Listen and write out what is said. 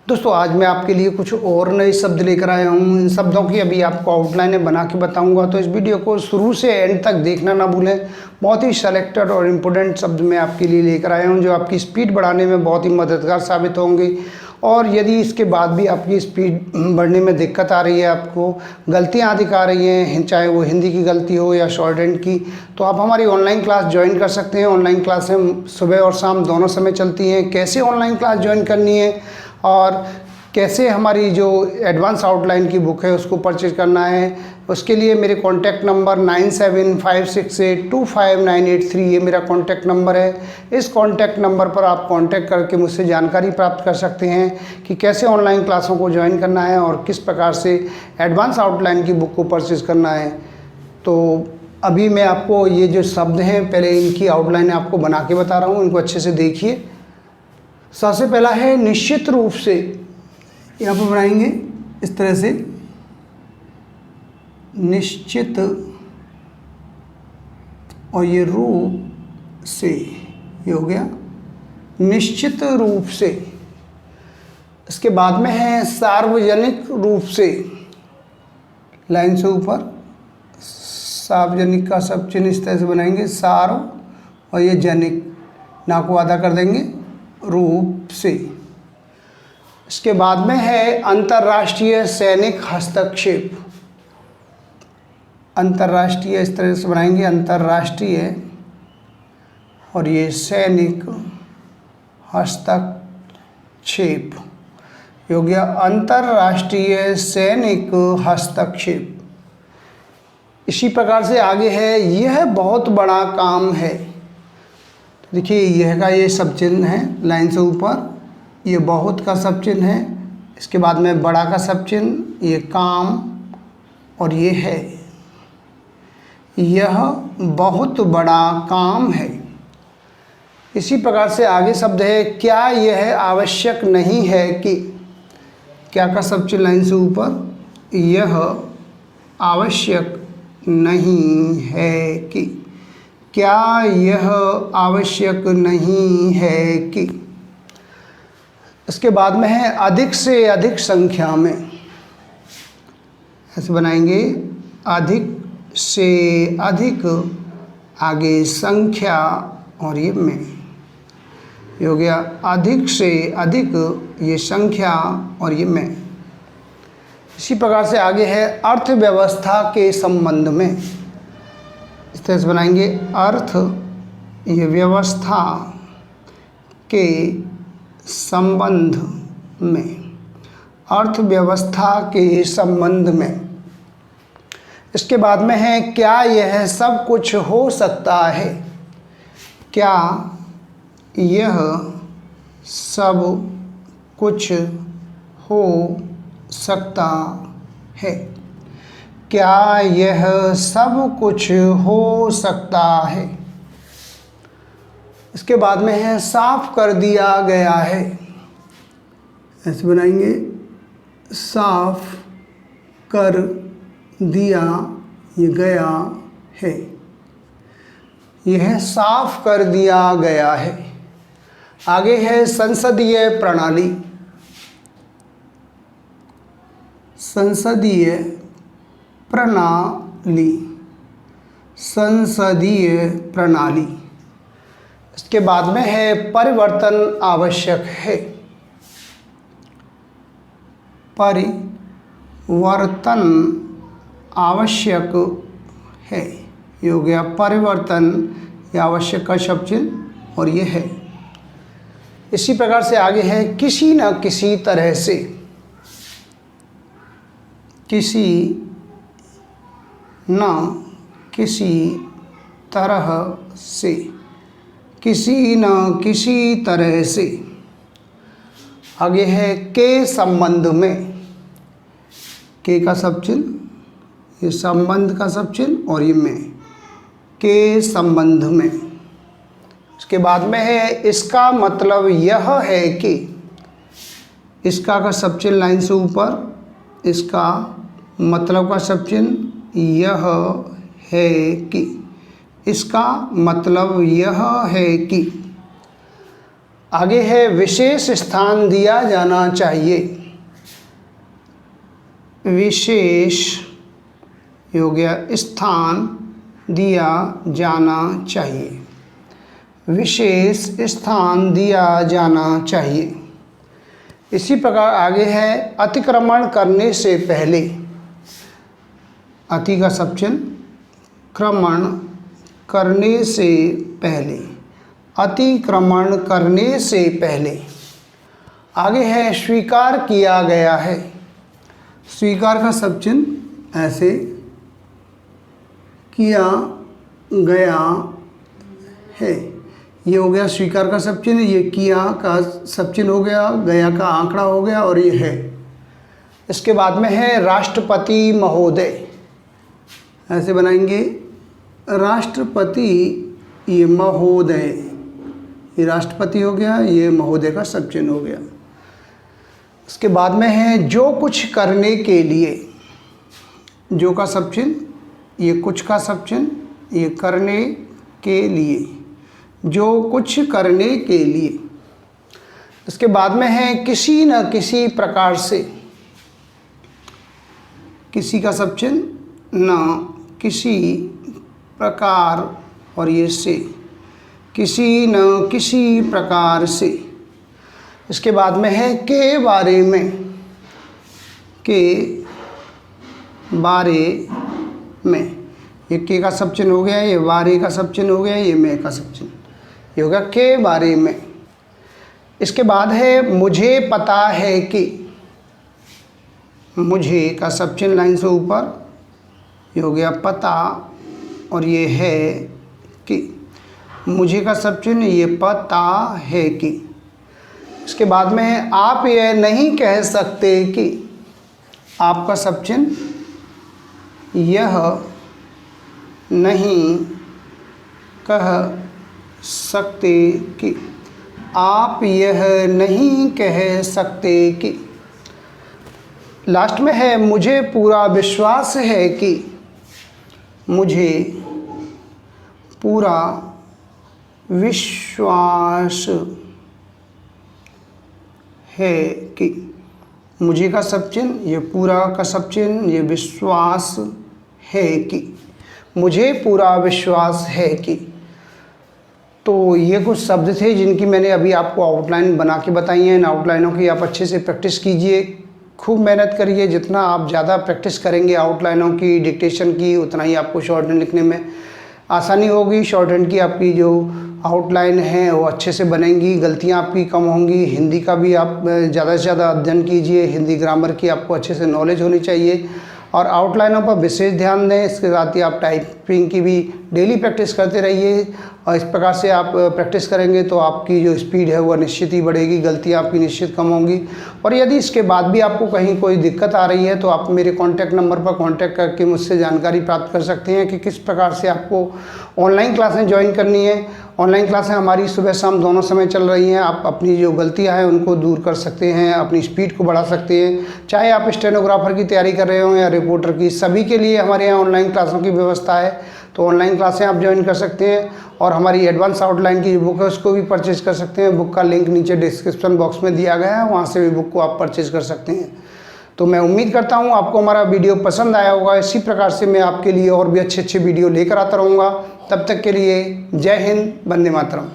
दोस्तों आज मैं आपके लिए कुछ और नए शब्द लेकर आया हूँ। इन शब्दों की अभी आपको आउटलाइन बना के बताऊँगा, तो इस वीडियो को शुरू से एंड तक देखना ना भूलें। बहुत ही सेलेक्टेड और इम्पोर्टेंट शब्द मैं आपके लिए लेकर आया हूँ जो आपकी स्पीड बढ़ाने में बहुत ही मददगार साबित होंगे। और यदि इसके बाद भी आपकी स्पीड बढ़ने में दिक्कत आ रही है, आपको गलतियाँ अधिक आ रही हैं, चाहे वो हिंदी की गलती हो या शॉर्ट हैंड की, तो आप हमारी ऑनलाइन क्लास ज्वाइन कर सकते हैं। ऑनलाइन क्लासें सुबह और शाम दोनों समय चलती हैं। कैसे ऑनलाइन क्लास ज्वाइन करनी है और कैसे हमारी जो एडवांस आउटलाइन की बुक है उसको परचेज करना है, उसके लिए मेरे कॉन्टैक्ट नंबर 9756825983 ये मेरा कॉन्टैक्ट नंबर है। इस कॉन्टैक्ट नंबर पर आप कॉन्टैक्ट करके मुझसे जानकारी प्राप्त कर सकते हैं कि कैसे ऑनलाइन क्लासों को ज्वाइन करना है और किस प्रकार से एडवांस आउटलाइन की बुक को परचेज करना है। तो अभी मैं आपको ये जो शब्द हैं पहले इनकी आउटलाइन आपको बना के बता रहा हूँ, इनको अच्छे से देखिए। सबसे पहला है निश्चित रूप से, यहाँ पर बनाएंगे इस तरह से, निश्चित और ये रूप से, ये हो गया निश्चित रूप से। इसके बाद में है सार्वजनिक रूप से, लाइन से ऊपर सार्वजनिक का सब चिन्ह इस तरह से बनाएंगे, सार्व और ये जनिक, ना को आधा कर देंगे रूप से। इसके बाद में है अंतर्राष्ट्रीय सैनिक हस्तक्षेप। अंतर्राष्ट्रीय इस तरह से बनाएंगे, अंतर्राष्ट्रीय और ये सैनिक हस्तक्षेप हो गया अंतर्राष्ट्रीय सैनिक हस्तक्षेप। इसी प्रकार से आगे है यह बहुत बड़ा काम है। देखिए यह का ये सब चिन्ह है लाइन से ऊपर, ये बहुत का सब चिन्ह है, इसके बाद में बड़ा का सब चिन्ह, ये काम और ये है, यह बहुत बड़ा काम है। इसी प्रकार से आगे शब्द है क्या यह आवश्यक नहीं है कि, क्या का सब चिन्ह लाइन से ऊपर, यह आवश्यक नहीं है कि, क्या यह आवश्यक नहीं है कि। इसके बाद में है अधिक से अधिक संख्या में, ऐसे बनाएंगे, अधिक से अधिक आगे संख्या और ये में, ये हो गया अधिक से अधिक ये संख्या और ये में। इसी प्रकार से आगे है अर्थव्यवस्था के संबंध में, इस तरह से बनाएंगे, अर्थ ये व्यवस्था के संबंध में, अर्थव्यवस्था के संबंध में। इसके बाद में है क्या यह सब कुछ हो सकता है, क्या यह सब कुछ हो सकता है, क्या यह सब कुछ हो सकता है। इसके बाद में है साफ कर दिया गया है, ऐसे बनाएंगे, साफ कर दिया ये गया है, यह साफ कर दिया गया है। आगे है संसदीय प्रणाली, संसदीय प्रणाली, संसदीय प्रणाली। इसके बाद में है परिवर्तन आवश्यक है, परिवर्तन आवश्यक है, ये हो गया परिवर्तन, ये आवश्यक का शब्द चिन्ह और ये है। इसी प्रकार से आगे है किसी न किसी तरह से, किसी न किसी तरह से, किसी न किसी तरह से। आगे है के संबंध में, के का सब चिन्ह, ये संबंध का सब चिन्ह और ये में, के संबंध में। उसके बाद में है इसका मतलब यह है कि, इसका का सब चिन्ह लाइन से ऊपर, इसका मतलब का सब चिन्ह यह है कि, इसका मतलब यह है कि। आगे है विशेष स्थान दिया जाना चाहिए। विशेष हो गया स्थान दिया जाना चाहिए। विशेष स्थान दिया जाना चाहिए। इसी प्रकार आगे है अतिक्रमण करने से पहले। अति का सब चिन्ह, क्रमण करने से पहले, अतिक्रमण करने से पहले। आगे है स्वीकार किया गया है। स्वीकार का सब चिन्ह ऐसे, किया गया है, ये हो गया स्वीकार का सब चिन्ह, ये किया का सब चिन्ह हो गया, गया का आंकड़ा हो गया और ये है। इसके बाद में है राष्ट्रपति महोदय। ऐसे बनाएंगे राष्ट्रपति, ये महोदय, ये राष्ट्रपति हो गया, ये महोदय का सब चिन्ह हो गया। इसके बाद में है जो कुछ करने के लिए। जो का सब चिन्ह, ये कुछ का सब चिन्ह, ये करने के लिए, जो कुछ करने के लिए। इसके बाद में है किसी न किसी प्रकार से। किसी का सब चिन्ह, न किसी प्रकार और ये से, किसी न किसी प्रकार से। इसके बाद में है के बारे में। के बारे में, ये के का सब चिन्ह हो गया, ये बारे का सब चिन्ह हो गया, ये में का सब चिन्ह, ये होगा के बारे में। इसके बाद है मुझे पता है कि। मुझे का सब चिन्ह लाइन से ऊपर, ये हो गया पता और ये है कि। मुझे का सब चिन्ह, ये पता है कि। इसके बाद में है आप यह नहीं कह सकते कि। आपका सब चिन्ह, यह नहीं कह सकते कि। आप यह नहीं कह सकते कि। लास्ट में है मुझे पूरा विश्वास है कि। मुझे पूरा विश्वास है कि। मुझे का सब चिन्ह, ये पूरा का सब चिन्ह, ये विश्वास है कि। मुझे पूरा विश्वास है कि। तो ये कुछ शब्द थे जिनकी मैंने अभी आपको आउटलाइन बना के बताई हैं। इन आउटलाइनों की आप अच्छे से प्रैक्टिस कीजिए, खूब मेहनत करिए। जितना आप ज़्यादा प्रैक्टिस करेंगे आउटलाइनों की, डिक्टेशन की, उतना ही आपको शॉर्ट हैंड लिखने में आसानी होगी। शॉर्ट हैंड की आपकी जो आउटलाइन है वो अच्छे से बनेंगी, गलतियाँ आपकी कम होंगी। हिंदी का भी आप ज़्यादा से ज़्यादा अध्ययन कीजिए। हिंदी ग्रामर की आपको अच्छे से नॉलेज होनी चाहिए और आउटलाइनों पर विशेष ध्यान दें। इसके साथ ही आप टाइपिंग की भी डेली प्रैक्टिस करते रहिए और इस प्रकार से आप प्रैक्टिस करेंगे तो आपकी जो स्पीड है वह निश्चित ही बढ़ेगी, गलतियाँ आपकी निश्चित कम होंगी। और यदि इसके बाद भी आपको कहीं कोई दिक्कत आ रही है तो आप मेरे कॉन्टैक्ट नंबर पर कॉन्टैक्ट करके मुझसे जानकारी प्राप्त कर सकते हैं कि किस प्रकार से आपको ऑनलाइन क्लासें ज्वाइन करनी है। ऑनलाइन क्लासें हमारी सुबह शाम दोनों समय चल रही हैं। आप अपनी जो गलतियां हैं उनको दूर कर सकते हैं, अपनी स्पीड को बढ़ा सकते हैं। चाहे आप स्टेनोग्राफर की तैयारी कर रहे हो या रिपोर्टर की, सभी के लिए हमारे यहाँ ऑनलाइन क्लासों की व्यवस्था है। तो ऑनलाइन क्लासें आप ज्वाइन कर सकते हैं और हमारी एडवांस आउटलाइन की बुक है उसको भी परचेज़ कर सकते हैं। बुक का लिंक नीचे डिस्क्रिप्शन बॉक्स में दिया गया है, वहाँ से भी बुक को आप परचेज़ कर सकते हैं। तो मैं उम्मीद करता हूँ आपको हमारा वीडियो पसंद आया होगा। इसी प्रकार से मैं आपके लिए और भी अच्छे अच्छे वीडियो लेकर आता रहूँगा। तब तक के लिए जय हिंद, वंदे मातरम।